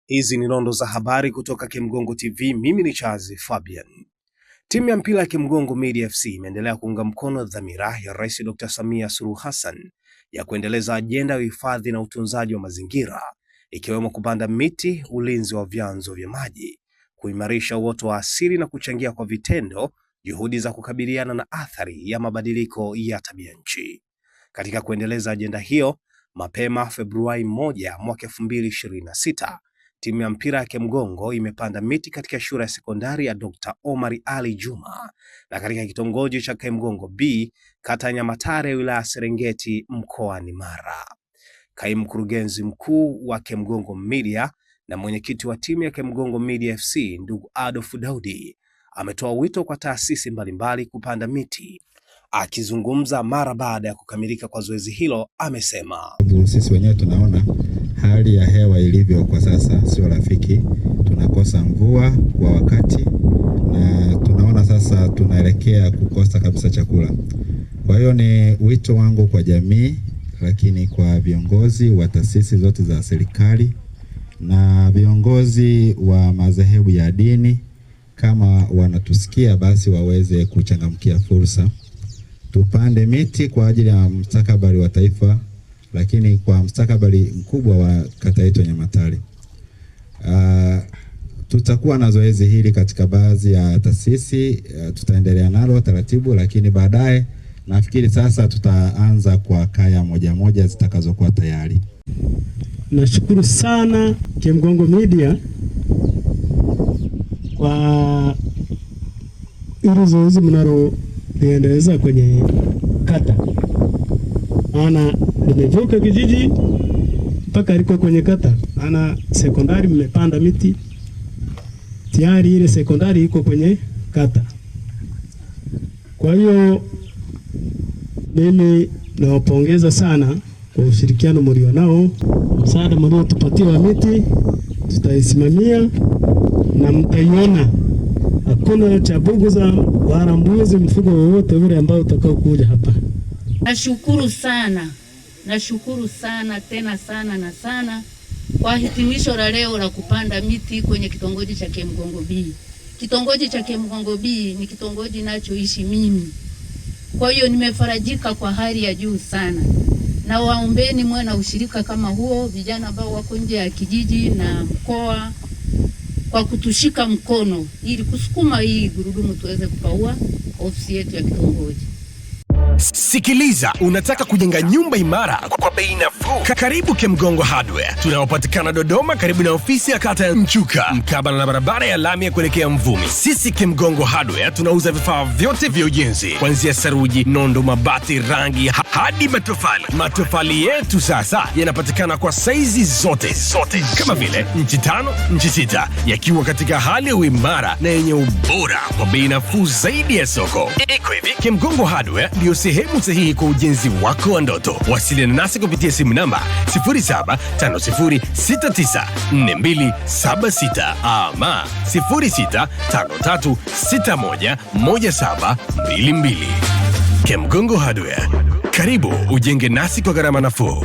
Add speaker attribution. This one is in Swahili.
Speaker 1: Hizi ni nondo za habari kutoka Kemgongo TV. Mimi ni Chazi Fabian. Timu ya mpira ya Kemgongo Media FC imeendelea kuunga mkono dhamira ya Rais Dr. Samia Suluhu Hassan ya kuendeleza ajenda ya uhifadhi na utunzaji wa mazingira, ikiwemo kupanda miti, ulinzi wa vyanzo vya maji, kuimarisha uoto wa asili na kuchangia kwa vitendo juhudi za kukabiliana na athari ya mabadiliko ya tabia nchi. Katika kuendeleza ajenda hiyo, mapema Februari 1 mwaka 2026, timu ya mpira ya Kemgongo imepanda miti katika shule ya sekondari ya Dr. Omar Ali Juma na katika kitongoji cha Kemgongo B, kata ya Nyamatare, wilaya ya Serengeti, mkoani Mara. Kaimu mkurugenzi mkuu wa Kemgongo Media na mwenyekiti wa timu ya Kemgongo Media FC, ndugu Adolf Daudi, ametoa wito kwa taasisi mbalimbali kupanda miti. Akizungumza mara baada ya kukamilika kwa zoezi hilo, amesema
Speaker 2: sisi wenyewe tunaona hali ya hewa ilivyo kwa sasa sio rafiki, tunakosa mvua kwa wakati na tunaona sasa tunaelekea kukosa kabisa chakula. Kwa hiyo ni wito wangu kwa jamii, lakini kwa viongozi wa taasisi zote za serikali na viongozi wa madhehebu ya dini, kama wanatusikia basi waweze kuchangamkia fursa. Tupande miti kwa ajili ya mustakabali wa taifa, lakini kwa mustakabali mkubwa wa kata yetu ya Nyamatare. Tutakuwa na zoezi hili katika baadhi ya taasisi, tutaendelea nalo taratibu, lakini baadaye nafikiri sasa tutaanza kwa kaya moja moja zitakazokuwa tayari.
Speaker 3: Nashukuru sana Kemgongo Media kwa hili zoezi mnaloendeleza kwenye kata. Maana nimevuka kijiji mpaka aliko kwenye kata. Maana sekondari mmepanda miti. Tayari ile sekondari iko kwenye kata. Kwa hiyo mimi nawapongeza sana kwa ushirikiano mlio nao. Msaada mliotupatia wa miti tutaisimamia na mtaiona. Hakuna chabugu za wala mbuzi, mfugo wowote ule ambao utakao kuja hapa.
Speaker 4: Nashukuru sana tena sana kwa hitimisho la leo la kupanda miti kwenye kitongoji cha Kemgongo B. Kitongoji cha Kemgongo B ni kitongoji ninachoishi mimi. Kwa hiyo nimefarajika kwa hali ya juu sana. Na waombeni mwe na ushirika kama huo, vijana ambao wako nje ya kijiji na mkoa, kwa kutushika mkono ili kusukuma hii gurudumu tuweze kupaua ofisi yetu ya kitongoji.
Speaker 5: Sikiliza, unataka kujenga nyumba imara kwa bei nafuu? Karibu Kemgongo Hardware. Tunapatikana Dodoma karibu na ofisi ya kata ya Mchuka, mkabala na barabara ya lami ya kuelekea Mvumi. Sisi Kemgongo Hardware tunauza vifaa vyote vya ujenzi, kuanzia saruji, nondo, mabati, rangi hadi matofali. Matofali yetu sasa yanapatikana kwa saizi zote kama vile inchi 5, inchi 6, yakiwa katika hali ya uimara na yenye ubora kwa bei nafuu zaidi ya soko. Iko hivi, Kemgongo Hardware ndio sehemu sahihi kwa ujenzi wako wa ndoto. Wasiliana nasi kupitia simu namba 0750694276 ama 0653611722. Kemgongo Hardware, karibu ujenge nasi kwa gharama nafuu.